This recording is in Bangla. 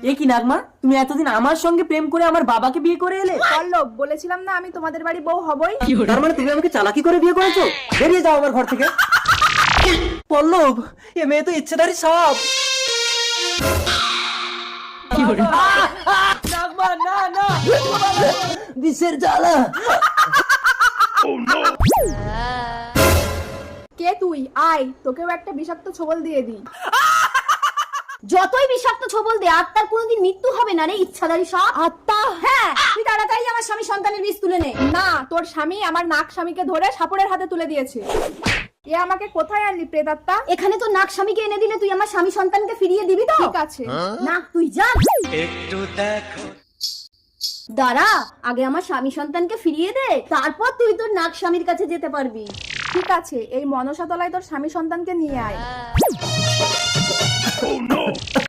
এ কি নাগমা, তুমি এতদিন আমার সঙ্গে প্রেম করে আমার বাবাকে বিয়ে করে এলে? পল্লব, বলেছিলাম না আমি তোমাদের বাড়ি বউ হবই। তার মানে তুমি আমাকে চালাকি করে বিয়ে করেছো? বেরিয়ে যাও আমার ঘর থেকে। পল্লব, এ মেয়ে তো ইচ্ছেধারী সাপ। নাগমা, না না, বিষের জ্বালা। কে তুই? আয়, তোকেও একটা বিষাক্ত ছোবল দিয়ে দিই। যতই বিষাক্ত ছোবল দে, আত্মার কোনোদিন মৃত্যু হবে না রে ইচ্ছাধারী সাপ। আত্মা? হ্যাঁ, তুই তাড়াতাড়ি আমার স্বামী সন্তানের বীজ তুলে নে। না, তোর স্বামী আমার নাক স্বামীকে ধরে সাপুড়ের হাতে তুলে দিয়েছে। এ আমাকে কোথায় আনলি প্রেতাত্মা? এখানে তো নাক স্বামীকে এনে দিলে তুই আমার স্বামী সন্তানকে ফিরিয়ে দিবি তো? ঠিক আছে। না, তুই যা। দাঁড়া, আগে আমার স্বামী সন্তানকে ফিরিয়ে দে, তারপর তুই তোর নাক স্বামীর কাছে যেতে পারবি। ঠিক আছে, এই মনসাতলায় তোর স্বামী সন্তানকে নিয়ে আয়।